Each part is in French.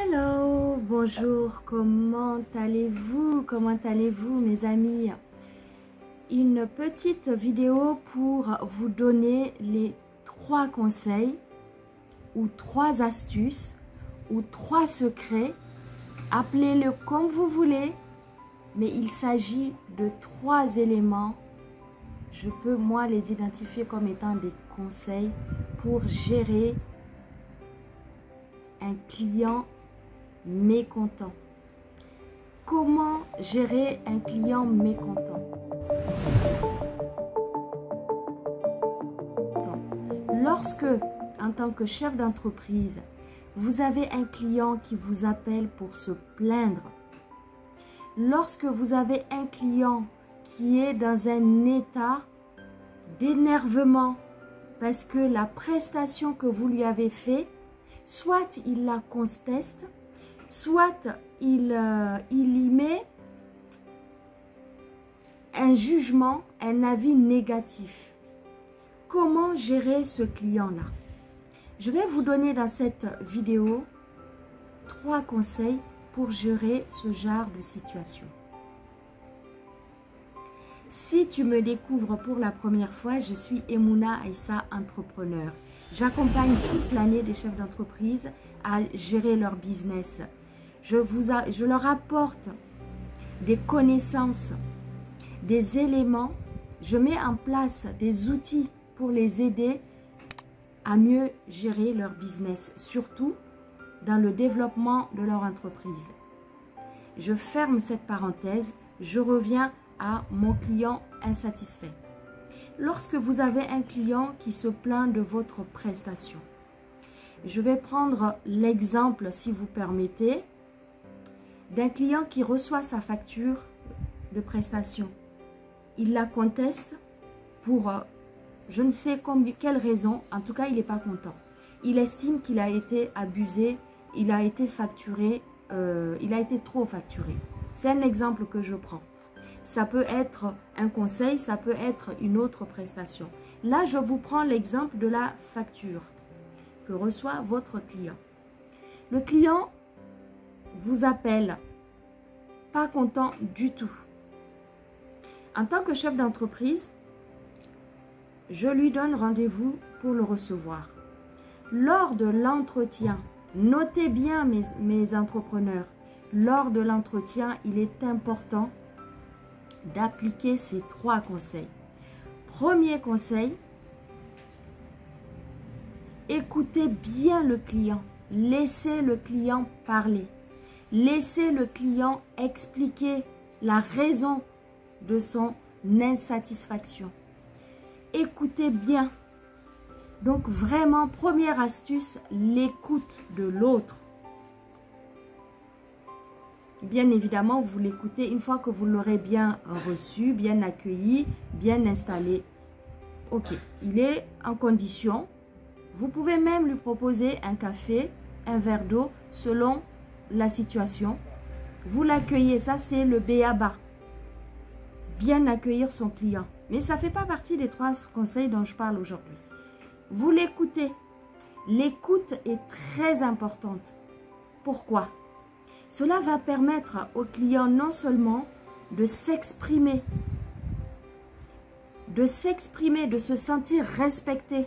Hello, bonjour, comment allez-vous mes amis? Une petite vidéo pour vous donner les 3 conseils ou 3 astuces ou 3 secrets, appelez-le comme vous voulez, mais il s'agit de 3 éléments. Je peux moi les identifier comme étant des conseils pour gérer un client mécontent. Comment gérer un client mécontent? Lorsque, en tant que chef d'entreprise, vous avez un client qui vous appelle pour se plaindre, lorsque vous avez un client qui est dans un état d'énervement parce que la prestation que vous lui avez faite, soit il la conteste, soit il y met un jugement, un avis négatif. Comment gérer ce client-là? Je vais vous donner dans cette vidéo 3 conseils pour gérer ce genre de situation. Si tu me découvres pour la première fois, je suis Emouna Aïssa, entrepreneur. J'accompagne toute l'année des chefs d'entreprise à gérer leur business. Je leur apporte des connaissances, des éléments. Je mets en place des outils pour les aider à mieux gérer leur business, surtout dans le développement de leur entreprise. Je ferme cette parenthèse, je reviens à mon client insatisfait. Lorsque vous avez un client qui se plaint de votre prestation, je vais prendre l'exemple, si vous permettez, d'un client qui reçoit sa facture de prestation. Il la conteste pour je ne sais quelle raison, en tout cas il n'est pas content. Il estime qu'il a été abusé, il a été facturé, il a été trop facturé. C'est un exemple que je prends. Ça peut être un conseil, ça peut être une autre prestation. Là, je vous prends l'exemple de la facture que reçoit votre client. Le client vous appelle, pas content du tout. En tant que chef d'entreprise, je lui donne rendez-vous pour le recevoir. Lors de l'entretien, notez bien mes entrepreneurs, lors de l'entretien, il est important d'appliquer ces 3 conseils. Premier conseil, écoutez bien le client. Laissez le client parler. Laissez le client expliquer la raison de son insatisfaction. Écoutez bien. Donc vraiment, première astuce, l'écoute de l'autre. Bien évidemment, vous l'écoutez une fois que vous l'aurez bien reçu, bien accueilli, bien installé. Ok, il est en condition. Vous pouvez même lui proposer un café, un verre d'eau, selon la situation. Vous l'accueillez, ça c'est le b.a.-ba. Bien accueillir son client. Mais ça ne fait pas partie des 3 conseils dont je parle aujourd'hui. Vous l'écoutez. L'écoute est très importante. Pourquoi? Cela va permettre au client non seulement de s'exprimer, de se sentir respecté.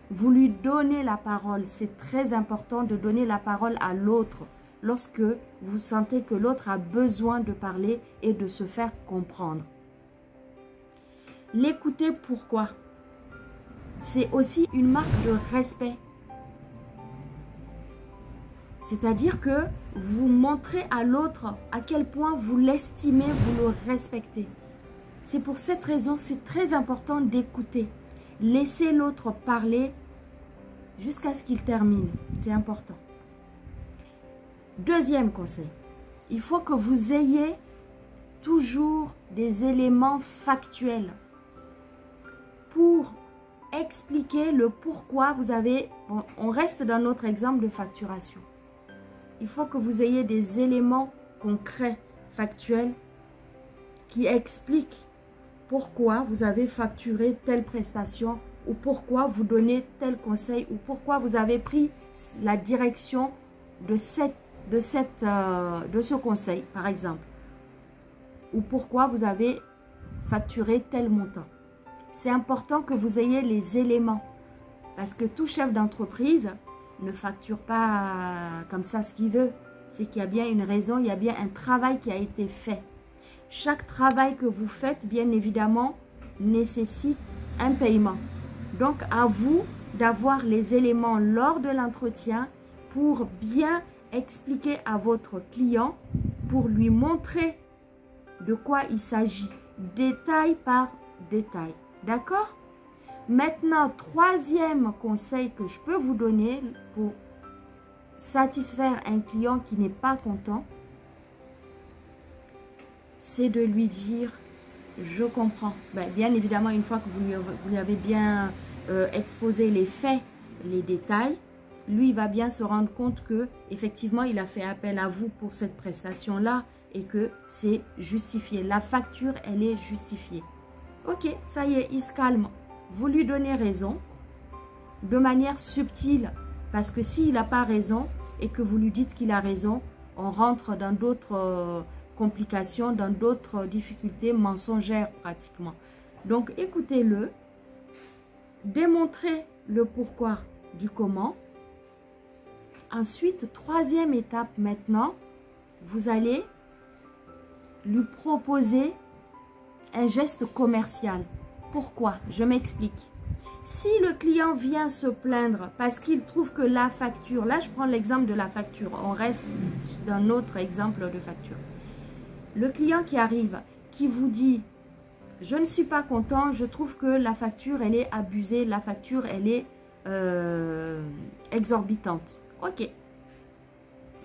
Vous lui donnez la parole. C'est très important de donner la parole à l'autre lorsque vous sentez que l'autre a besoin de parler et de se faire comprendre. L'écouter, pourquoi? C'est aussi une marque de respect. C'est-à-dire que vous montrez à l'autre à quel point vous l'estimez, vous le respectez. C'est pour cette raison, c'est très important d'écouter. Laissez l'autre parler jusqu'à ce qu'il termine. C'est important. Deuxième conseil, il faut que vous ayez toujours des éléments factuels pour expliquer le pourquoi vous avez... Bon, on reste dans notre exemple de facturation. Il faut que vous ayez des éléments concrets, factuels, qui expliquent pourquoi vous avez facturé telle prestation ou pourquoi vous donnez tel conseil ou pourquoi vous avez pris la direction de de ce conseil, par exemple, ou pourquoi vous avez facturé tel montant. C'est important que vous ayez les éléments, parce que tout chef d'entreprise ne facture pas comme ça ce qu'il veut. C'est qu'il y a bien une raison, il y a bien un travail qui a été fait. Chaque travail que vous faites, bien évidemment, nécessite un paiement. Donc, à vous d'avoir les éléments lors de l'entretien pour bien expliquer à votre client, pour lui montrer de quoi il s'agit, détail par détail. D'accord? Maintenant, troisième conseil que je peux vous donner pour satisfaire un client qui n'est pas content, c'est de lui dire « je comprends ». Bien évidemment, une fois que vous lui avez bien exposé les faits, les détails, lui, il va bien se rendre compte que effectivement, il a fait appel à vous pour cette prestation-là et que c'est justifié. La facture, elle est justifiée. Ok, ça y est, il se calme. Vous lui donnez raison de manière subtile, parce que s'il n'a pas raison et que vous lui dites qu'il a raison, on rentre dans d'autres complications, dans d'autres difficultés mensongères pratiquement. Donc, écoutez-le, démontrez le pourquoi du comment. Ensuite, troisième étape maintenant, vous allez lui proposer un geste commercial. Pourquoi? Je m'explique. Si le client vient se plaindre parce qu'il trouve que la facture, là je prends l'exemple de la facture, on reste dans notre exemple de facture. Le client qui arrive, qui vous dit « je ne suis pas content, je trouve que la facture elle est abusée, la facture elle est exorbitante ». Ok,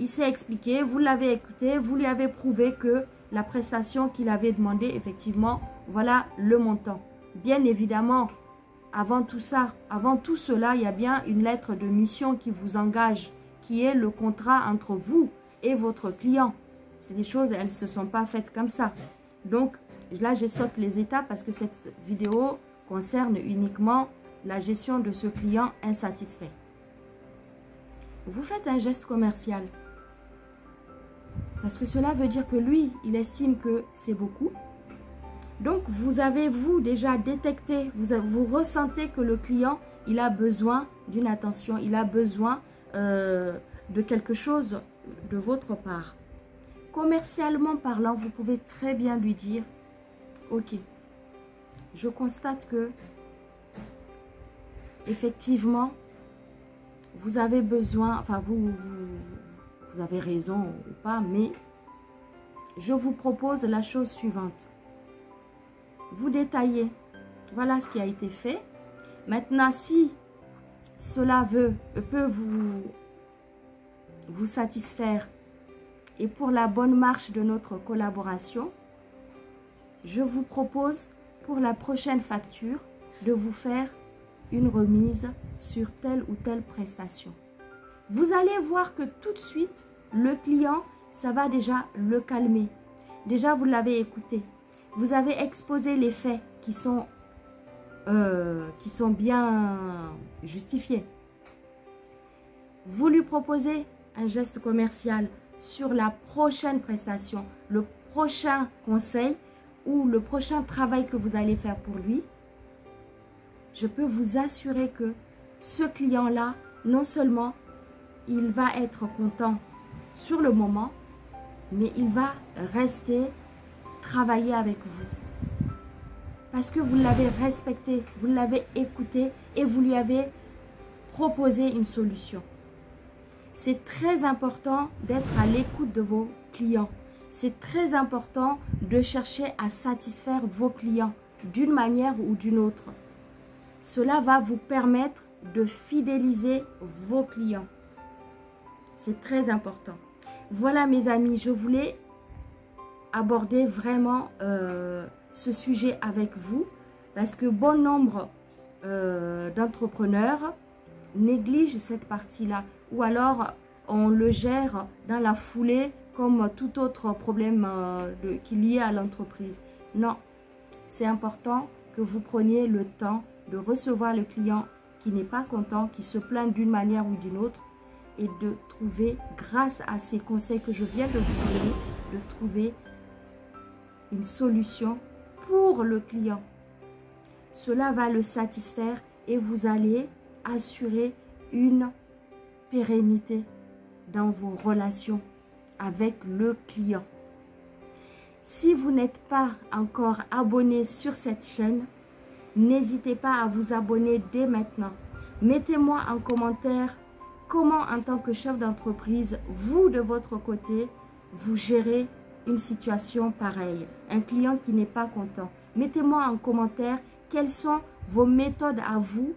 il s'est expliqué, vous l'avez écouté, vous lui avez prouvé que la prestation qu'il avait demandé, effectivement, voilà le montant. Bien évidemment, avant tout ça, avant tout cela, il y a bien une lettre de mission qui vous engage, qui est le contrat entre vous et votre client. C'est des choses, elles ne se sont pas faites comme ça. Donc, là, je saute les étapes parce que cette vidéo concerne uniquement la gestion de ce client insatisfait. Vous faites un geste commercial. Parce que cela veut dire que lui, il estime que c'est beaucoup. Donc, vous avez, vous, déjà détecté, vous ressentez que le client, il a besoin d'une attention, il a besoin de quelque chose de votre part. Commercialement parlant, vous pouvez très bien lui dire, ok, je constate que, effectivement, vous avez besoin, enfin, vous avez raison ou pas, mais je vous propose la chose suivante. Vous détaillez, voilà ce qui a été fait. Maintenant, si cela peut vous satisfaire et pour la bonne marche de notre collaboration, je vous propose pour la prochaine facture de vous faire une remise sur telle ou telle prestation. Vous allez voir que tout de suite, le client, ça va déjà le calmer. Déjà, vous l'avez écouté. Vous avez exposé les faits qui sont bien justifiés. Vous lui proposez un geste commercial sur la prochaine prestation, le prochain conseil ou le prochain travail que vous allez faire pour lui. Je peux vous assurer que ce client-là, non seulement il va être content sur le moment, mais il va rester travailler avec vous. Parce que vous l'avez respecté, vous l'avez écouté et vous lui avez proposé une solution. C'est très important d'être à l'écoute de vos clients. C'est très important de chercher à satisfaire vos clients d'une manière ou d'une autre. Cela va vous permettre de fidéliser vos clients. C'est très important. Voilà mes amis, je voulais aborder vraiment ce sujet avec vous parce que bon nombre d'entrepreneurs négligent cette partie-là ou alors on le gère dans la foulée comme tout autre problème qui est lié à l'entreprise. Non, c'est important que vous preniez le temps de recevoir le client qui n'est pas content, qui se plaint d'une manière ou d'une autre et de trouver, grâce à ces conseils que je viens de vous donner, de trouver une solution pour le client. Cela va le satisfaire et vous allez assurer une pérennité dans vos relations avec le client. Si vous n'êtes pas encore abonné sur cette chaîne, n'hésitez pas à vous abonner dès maintenant. Mettez-moi en commentaire comment, en tant que chef d'entreprise, vous de votre côté, vous gérez une situation pareille. Un client qui n'est pas content. Mettez-moi en commentaire quelles sont vos méthodes à vous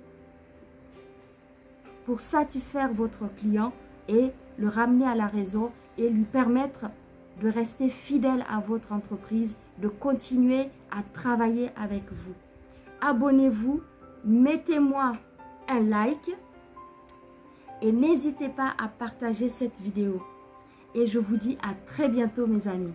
pour satisfaire votre client et le ramener à la raison et lui permettre de rester fidèle à votre entreprise, de continuer à travailler avec vous. Abonnez-vous, mettez-moi un like et n'hésitez pas à partager cette vidéo. Et je vous dis à très bientôt mes amis.